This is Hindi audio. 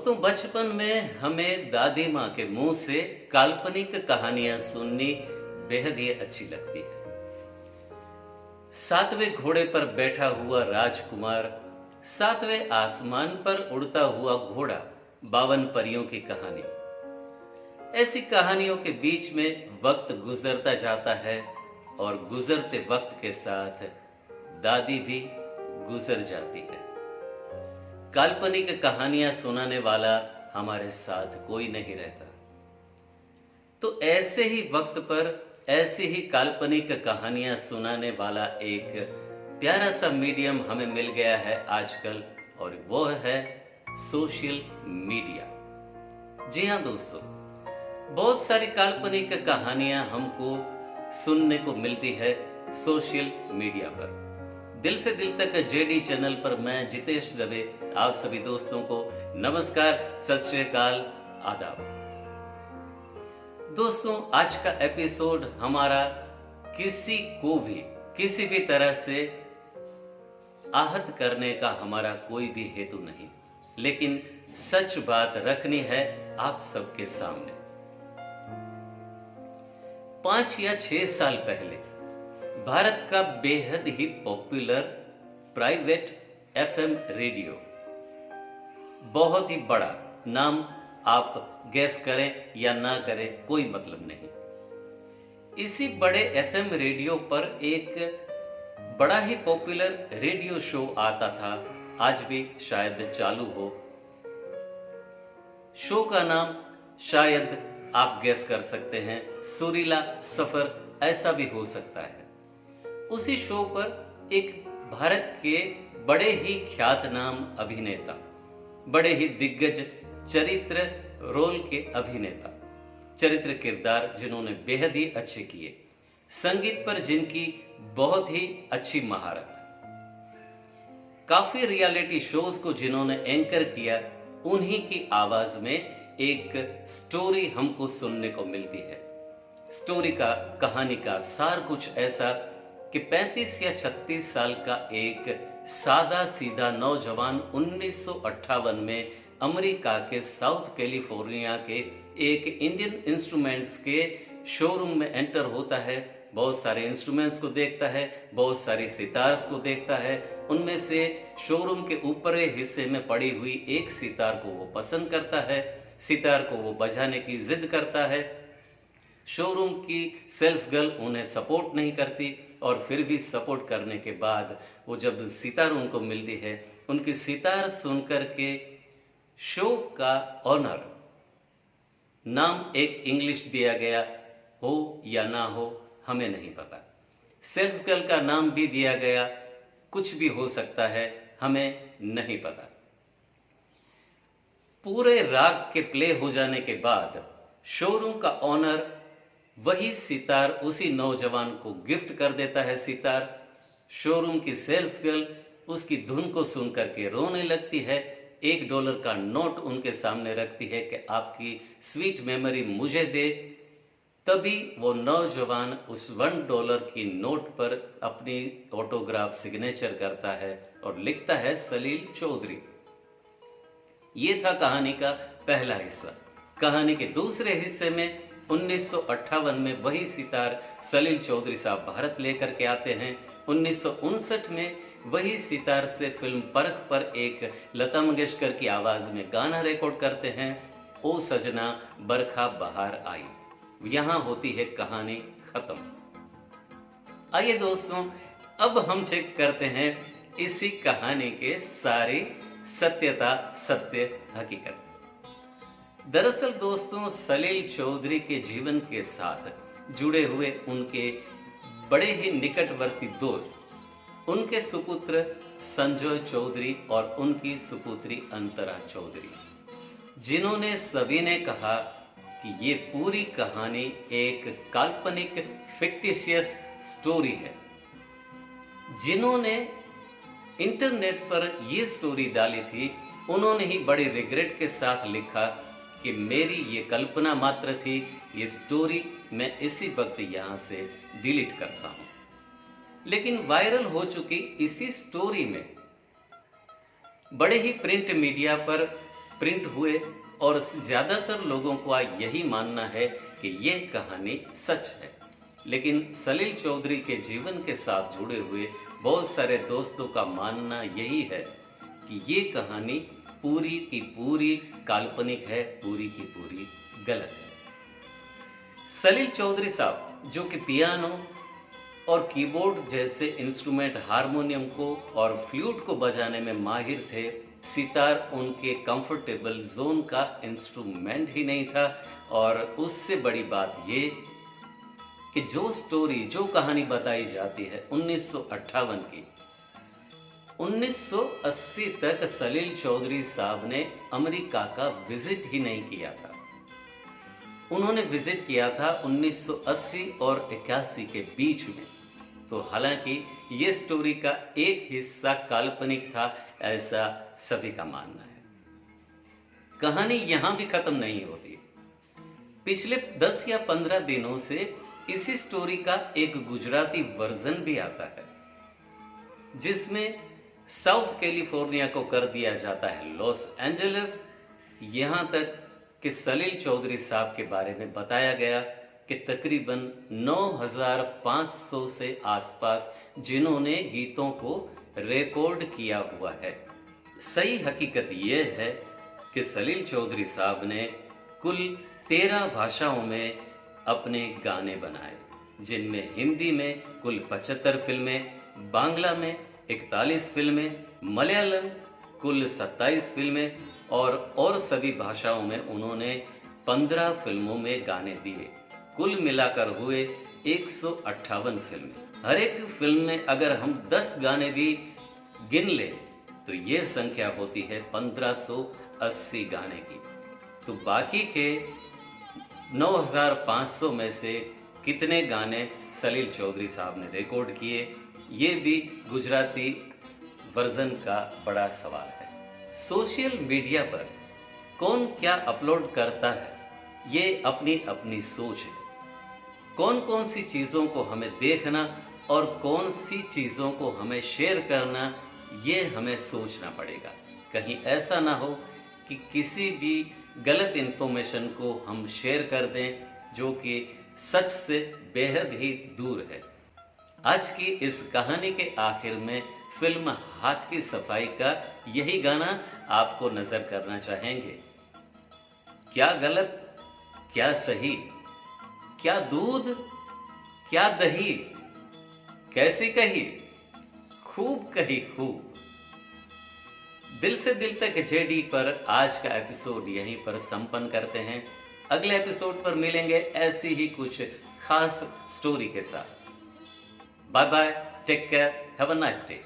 दोस्तों, बचपन में हमें दादी माँ के मुंह से काल्पनिक कहानियां सुननी बेहद ही अच्छी लगती है। सातवें घोड़े पर बैठा हुआ राजकुमार, सातवें आसमान पर उड़ता हुआ घोड़ा, 52 परियों की कहानी। ऐसी कहानियों के बीच में वक्त गुजरता जाता है और गुजरते वक्त के साथ दादी भी गुजर जाती है। काल्पनिक कहानियां सुनाने वाला हमारे साथ कोई नहीं रहता, तो ऐसे ही वक्त पर ऐसी ही काल्पनिक कहानियां सुनाने वाला एक प्यारा सा मीडियम हमें मिल गया है आजकल, और वो है सोशल मीडिया। जी हाँ दोस्तों, बहुत सारी काल्पनिक कहानियां हमको सुनने को मिलती है सोशल मीडिया पर। दिल से दिल तक जेडी चैनल पर मैं जितेश दवे आप सभी दोस्तों को नमस्कार, सत श्री अकाल, आदाब। दोस्तों, आज का एपिसोड हमारा किसी को भी किसी भी तरह से आहत करने का हमारा कोई भी हेतु नहीं, लेकिन सच बात रखनी है आप सबके सामने। 5 या 6 साल पहले भारत का बेहद ही पॉपुलर प्राइवेट एफएम रेडियो, बहुत ही बड़ा नाम, आप गैस करें या ना करें कोई मतलब नहीं। इसी बड़े एफएम रेडियो पर एक बड़ा ही पॉपुलर रेडियो शो आता था, आज भी शायद चालू हो। शो का नाम शायद आप गैस कर सकते हैं, सुरीला सफर ऐसा भी हो सकता है। उसी शो पर एक भारत के बड़े ही ख्यात नाम अभिनेता, बड़े ही दिग्गज चरित्र रोल के अभिनेता, चरित्र किरदार जिन्होंने बेहद ही अच्छे किए, संगीत पर जिनकी बहुत ही अच्छी महारत, काफी रियलिटी शोज को जिन्होंने एंकर किया, उन्हीं की आवाज में एक स्टोरी हमको सुनने को मिलती है। स्टोरी का, कहानी का सार कुछ ऐसा कि 35 या 36 साल का एक सादा सीधा नौजवान 1958 में अमेरिका के साउथ कैलिफोर्निया के एक इंडियन इंस्ट्रूमेंट्स के शोरूम में एंटर होता है। बहुत सारे इंस्ट्रूमेंट्स को देखता है, बहुत सारी सितार्स को देखता है। उनमें से शोरूम के ऊपरी हिस्से में पड़ी हुई एक सितार को वो पसंद करता है, सितार को वो बजाने की जिद करता है। शोरूम की सेल्स गर्ल उन्हें सपोर्ट नहीं करती, और फिर भी सपोर्ट करने के बाद वो जब सितार उनको मिलती है, उनकी सितार सुनकर के शो का ऑनर, नाम एक इंग्लिश दिया गया हो या ना हो हमें नहीं पता, सेल्स गर्ल का नाम भी दिया गया, कुछ भी हो सकता है, हमें नहीं पता। पूरे राग के प्ले हो जाने के बाद शोरूम का ऑनर वही सितार उसी नौजवान को गिफ्ट कर देता है। सितार, शोरूम की सेल्स गर्ल उसकी धुन को सुन करके रोने लगती है, $1 का नोट उनके सामने रखती है कि आपकी स्वीट मेमोरी मुझे दे। तभी वो नौजवान उस $1 की नोट पर अपनी ऑटोग्राफ सिग्नेचर करता है और लिखता है सलील चौधरी। ये था कहानी का पहला हिस्सा। कहानी के दूसरे हिस्से में 1958 में वही सितार सलील चौधरी साहब भारत लेकर के आते हैं। 1959 में वही सितार से फिल्म परख पर एक लता मंगेशकर की आवाज में गाना रिकॉर्ड करते हैं, ओ सजना बरखा बहार आई। यहां होती है कहानी खत्म। आइए दोस्तों, अब हम चेक करते हैं इसी कहानी के सारी सत्यता, सत्य, हकीकत। दरअसल दोस्तों, सलील चौधरी के जीवन के साथ जुड़े हुए उनके बड़े ही निकटवर्ती दोस्त, उनके सुपुत्र संजय चौधरी और उनकी सुपुत्री अंतरा चौधरी, जिन्होंने सभी ने कहा कि ये पूरी कहानी एक काल्पनिक फिक्टिशियस स्टोरी है। जिन्होंने इंटरनेट पर ये स्टोरी डाली थी, उन्होंने ही बड़े रिग्रेट के साथ लिखा कि मेरी ये कल्पना मात्र थी, ये स्टोरी मैं इसी वक्त यहाँ से डिलीट करता हूँ। लेकिन वायरल हो चुकी इसी स्टोरी में बड़े ही प्रिंट मीडिया पर प्रिंट हुए और ज़्यादातर लोगों का यही मानना है कि ये कहानी सच है। लेकिन सलील चौधरी के जीवन के साथ जुड़े हुए बहुत सारे दोस्तों का मानना यही है कि ये कहानी पूरी की पूरी काल्पनिक है, पूरी की पूरी गलत है। सलील चौधरी साहब जो कि पियानो और कीबोर्ड जैसे इंस्ट्रूमेंट, हारमोनियम को और फ्लूट को बजाने में माहिर थे, सितार उनके कंफर्टेबल जोन का इंस्ट्रूमेंट ही नहीं था। और उससे बड़ी बात ये कि जो स्टोरी, जो कहानी बताई जाती है 1958 की, 1980 तक सलील चौधरी साहब ने अमेरिका का विजिट ही नहीं किया था। उन्होंने विजिट किया था 1980 और 81 के बीच में। तो हालांकि ये स्टोरी का एक हिस्सा काल्पनिक था, ऐसा सभी का मानना है। कहानी यहां भी खत्म नहीं होती। पिछले 10 या 15 दिनों से इसी स्टोरी का एक गुजराती वर्जन भी आता है, जिसमें साउथ कैलिफोर्निया को कर दिया जाता है लॉस एंजलिस। यहां तक कि सलील चौधरी साहब के बारे में बताया गया कि तकरीबन 9500 से आसपास जिन्होंने गीतों को रिकॉर्ड किया हुआ है। सही हकीकत यह है कि सलील चौधरी साहब ने कुल 13 भाषाओं में अपने गाने बनाए, जिनमें हिंदी में कुल 75 फिल्में, बांग्ला में 41 फिल्में, मलयालम कुल 27 फिल्में और सभी भाषाओं में उन्होंने 15 फिल्मों में गाने दिए। कुल मिलाकर हुए 158 फिल्में। हर एक फिल्म में अगर हम 10 गाने भी गिन लें तो ये संख्या होती है 1580 गाने की। तो बाकी के 9500 में से कितने गाने सलील चौधरी साहब ने रिकॉर्ड किए, ये भी गुजराती वर्जन का बड़ा सवाल है। सोशल मीडिया पर कौन क्या अपलोड करता है, ये अपनी अपनी सोच है। कौन कौन सी चीज़ों को हमें देखना और कौन सी चीज़ों को हमें शेयर करना, ये हमें सोचना पड़ेगा। कहीं ऐसा ना हो कि किसी भी गलत इन्फॉर्मेशन को हम शेयर कर दें जो कि सच से बेहद ही दूर है। आज की इस कहानी के आखिर में फिल्म हाथ की सफाई का यही गाना आपको नजर करना चाहेंगे। क्या गलत, क्या सही, क्या दूध, क्या दही, कैसी कही, खूब कही खूब। दिल से दिल तक जेडी पर आज का एपिसोड यहीं पर संपन्न करते हैं। अगले एपिसोड पर मिलेंगे ऐसी ही कुछ खास स्टोरी के साथ। Bye bye, take care, have a nice day.